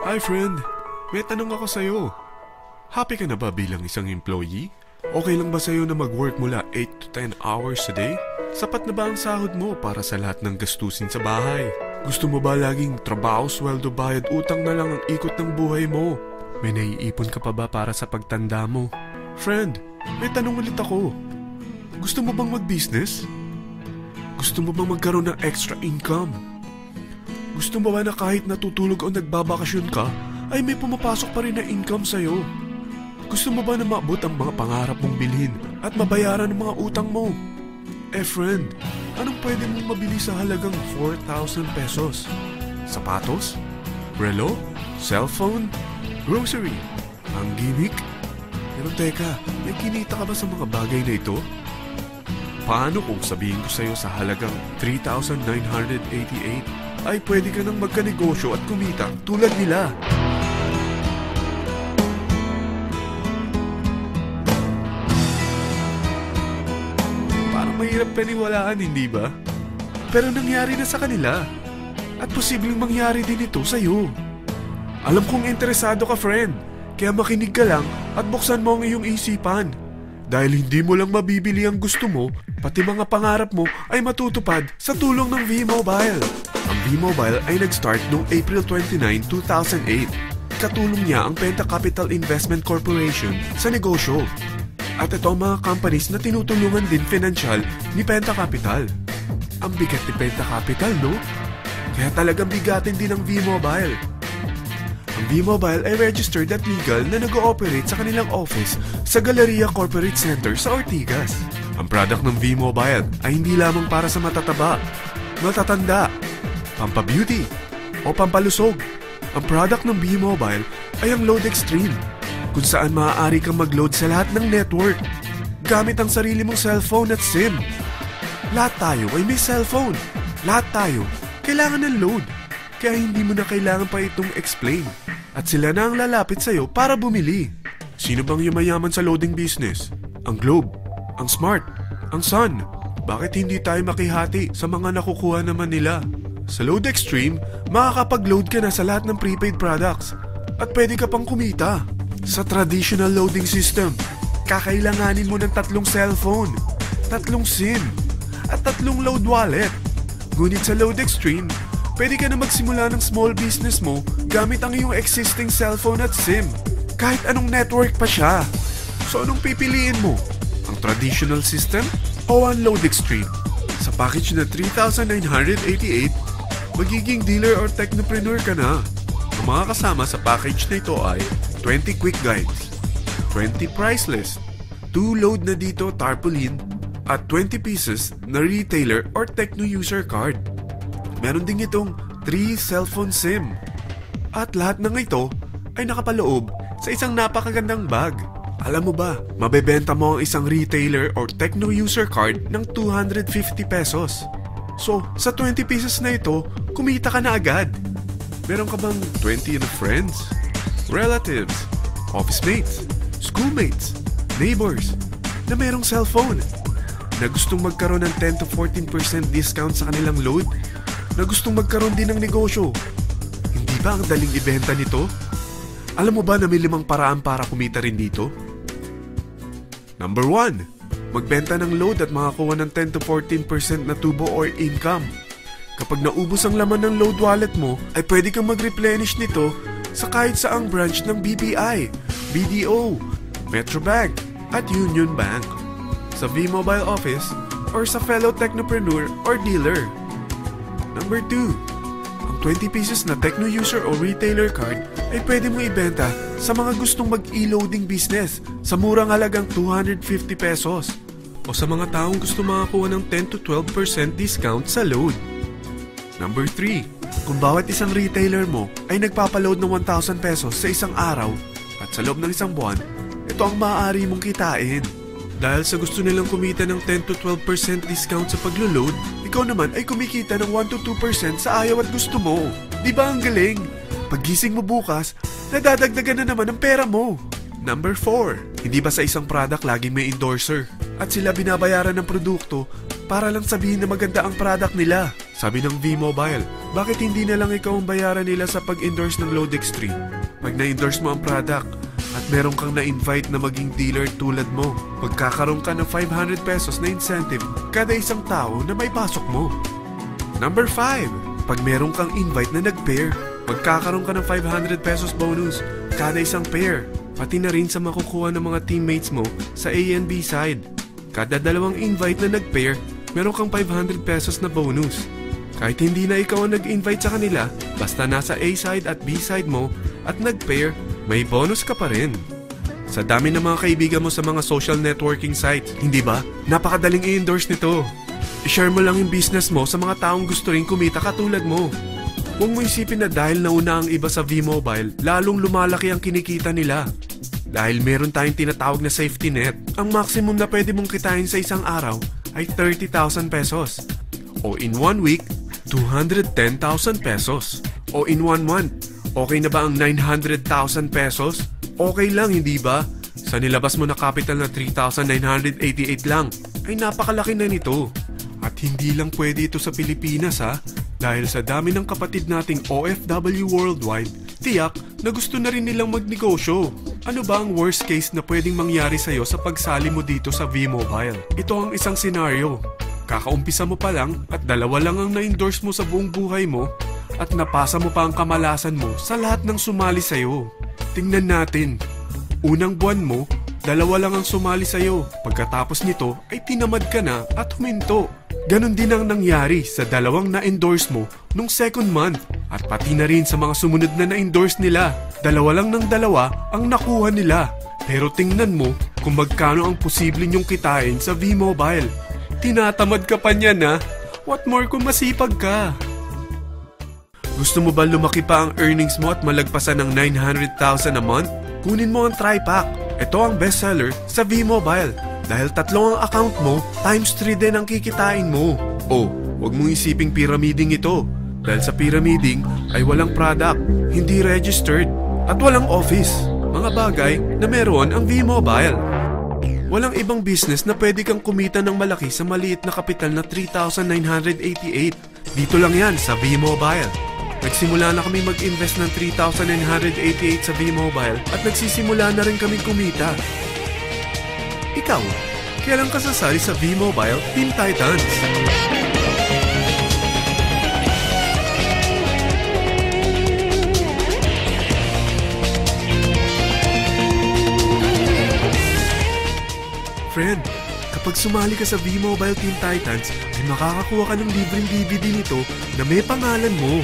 Hi friend, may tanong ako sa'yo. Happy ka na ba bilang isang employee? Okay lang ba sa'yo na mag-work mula 8 to 10 hours a day? Sapat na ba ang sahod mo para sa lahat ng gastusin sa bahay? Gusto mo ba laging trabaho, sweldo, bayad, utang na lang ang ikot ng buhay mo? May naiipon ka pa ba para sa pagtanda mo? Friend, may tanong ulit ako. Gusto mo bang mag-business? Gusto mo bang magkaroon ng extra income? Gusto mo ba na kahit natutulog o nagbabakasyon ka, ay may pumapasok pa rin na income sa'yo? Gusto mo ba na maabot ang mga pangarap mong bilhin at mabayaran ang mga utang mo? Friend, anong pwede mong mabili sa halagang 4,000 pesos? Sapatos? Relo? Cellphone? Grocery? Ang gimmick? Pero teka, may kinita ka ba sa mga bagay na ito? Paano kung sabihin ko sa'yo sa halagang 3,988 ay pwede ka nang magkanegosyo at kumita tulad nila? Parang mahirap paniwalaan, hindi ba? Pero nangyari na sa kanila. At posibleng mangyari din ito sa'yo. Alam kong interesado ka, friend. Kaya makinig ka lang at buksan mo ang iyong isipan. Dahil hindi mo lang mabibili ang gusto mo, pati mga pangarap mo ay matutupad sa tulong ng V-Mobile. Ang V-Mobile ay nag-start noong April 29, 2008. Katulong niya ang Penta Capital Investment Corporation sa negosyo. At ito ang mga companies na tinutulungan din financial ni Penta Capital. Ang bigat ni Penta Capital, no? Kaya talagang bigatin din ang V-Mobile. Ang V-Mobile ay registered at legal na nag-ooperate sa kanilang office sa Galleria Corporate Center sa Ortigas. Ang product ng V-Mobile ay hindi lamang para sa matataba, matatanda, pampabeauty, o pampalusog. Ang product ng V-Mobile ay ang Load Extreme, kung saan maaari kang mag-load sa lahat ng network gamit ang sarili mong cellphone at SIM. Lahat tayo ay may cellphone. Lahat tayo kailangan ng load. Kaya hindi mo na kailangan pa itong explain. At sila na ang lalapit sa'yo para bumili. Sino bang yumayaman sa loading business? Ang Globe, ang Smart, ang Sun. Bakit hindi tayo makihati sa mga nakukuha naman nila? Sa Load Extreme, makakapag-load ka na sa lahat ng prepaid products. At pwede ka pang kumita. Sa traditional loading system, kakailanganin mo ng 3 cellphone, 3 SIM, at 3 load wallet. Ngunit sa Load Extreme, pwede ka na magsimula ng small business mo gamit ang iyong existing cellphone at SIM. Kahit anong network pa siya. So anong pipiliin mo? Ang traditional system o ang Load Extreme? Sa package na 3,988, magiging dealer or technopreneur ka na. Ang mga kasama sa package na ito ay 20 quick guides, 20 price list, 2 load na dito tarpaulin, at 20 pieces na retailer or techno user card. Meron din itong 3 cellphone SIM. At lahat ng ito ay nakapaloob sa isang napakagandang bag. Alam mo ba, mabebenta mo ang isang retailer or techno user card ng 250 pesos. So, sa 20 pieces na ito, kumita ka na agad. Meron ka bang 20 na friends, relatives, office mates, schoolmates, neighbors na merong cellphone? Na gustong magkaroon ng 10 to 14% discount sa kanilang load? Na gustong magkaroon din ng negosyo? Hindi ba ang daling ibenta nito? Alam mo ba na may 5 paraan para kumita rin dito? Number 1. Magbenta ng load at makakuha ng 10 to 14% na tubo or income. Kapag naubos ang laman ng load wallet mo, ay pwede kang mag-replenish nito sa kahit saang branch ng BPI, BDO, Metrobank, at Union Bank. Sa V-Mobile office or sa fellow technopreneur or dealer. Number 2. Ang 20 pieces na techno user o retailer card ay pwede mo ibenta sa mga gustong mag-e-loading business sa murang halagang 250 pesos o sa mga taong gusto makakuha ng 10 to 12% discount sa load. Number 3. Kung bawat isang retailer mo ay nagpapaload ng 1,000 pesos sa isang araw at sa loob ng isang buwan, ito ang maaari mong kitain. Dahil sa gusto nilang kumita ng 10 to 12% discount sa paglo-load, ikaw naman ay kumikita ng 1 to 2% sa ayaw at gusto mo. Di ba ang galing? Paggising mo bukas, nadadagdagan na naman ang pera mo. Number 4. Hindi ba sa isang product laging may endorser? At sila binabayaran ng produkto para lang sabihin na maganda ang product nila. Sabi ng V-Mobile, bakit hindi na lang ikaw ang bayaran nila sa pag-endorse ng Load Extreme? Pag na-endorse mo ang product at meron kang na-invite na maging dealer tulad mo, magkakaroon ka ng 500 pesos na incentive kada isang tao na may pasok mo. Number 5, pag meron kang invite na nag-pair, magkakaroon ka ng 500 pesos bonus kada isang pair, pati na rin sa makukuha ng mga teammates mo sa A and B side. Kada dalawang invite na nag-pair, meron kang 500 pesos na bonus. Kahit hindi na ikaw ang nag-invite sa kanila, basta nasa A side at B side mo at nag-pair, may bonus ka pa rin. Sa dami ng mga kaibigan mo sa mga social networking sites, hindi ba? Napakadaling i-endorse nito. I-share mo lang yung business mo sa mga taong gusto rin kumita katulad mo. Huwag mo isipin na dahil nauna ang iba sa V-Mobile, lalong lumalaki ang kinikita nila. Dahil meron tayong tinatawag na safety net, ang maximum na pwede mong kitain sa isang araw ay 30,000 pesos. O in 1 week, 210,000 pesos. O in 1 month, okay na ba ang 900,000 pesos? Okay lang, hindi ba? Sa nilabas mo na capital na 3,988 lang, ay napakalaki na nito. At hindi lang pwede ito sa Pilipinas ha, dahil sa dami ng kapatid nating OFW worldwide, tiyak na gusto na rin nilang magnegosyo. Ano ba ang worst case na pwedeng mangyari sa'yo sa pagsali mo dito sa V-Mobile? Ito ang isang senaryo. Kakaumpisa mo pa lang at 2 lang ang na-endorse mo sa buong buhay mo at napasa mo pa ang kamalasan mo sa lahat ng sumali sa'yo. Tingnan natin. Unang buwan mo, 2 lang ang sumali sa'yo. Pagkatapos nito ay tinamad ka na at huminto. Ganon din ang nangyari sa 2 na-endorse mo nung second month at pati na rin sa mga sumunod na na-endorse nila. 2 lang ng 2 ang nakuha nila. Pero tingnan mo kung magkano ang posible nyong kitain sa V-Mobile. Tinatamad ka pa niyan ha? What more kung masipag ka? Gusto mo ba lumaki pa ang earnings mo at malagpasan ng 900,000 a month? Kunin mo ang TriPack. Ito ang bestseller sa V-Mobile. Dahil 3 ang account mo, times 3 din ang kikitain mo. Oh, huwag mong isiping pyramiding ito. Dahil sa pyramiding ay walang product, hindi registered, at walang office. Mga bagay na meron ang V-Mobile. Walang ibang business na pwede kang kumita ng malaki sa maliit na kapital na 3,988. Dito lang yan sa V-Mobile. Nagsimula na kami mag-invest ng 3,988 sa V-Mobile at nagsisimula na rin kami kumita. Ikaw, kailan ka sasali sa V-Mobile Teen Titans? Friend, kapag sumali ka sa V-Mobile Teen Titans, ay makakakuha ka ng libreng DVD nito na may pangalan mo.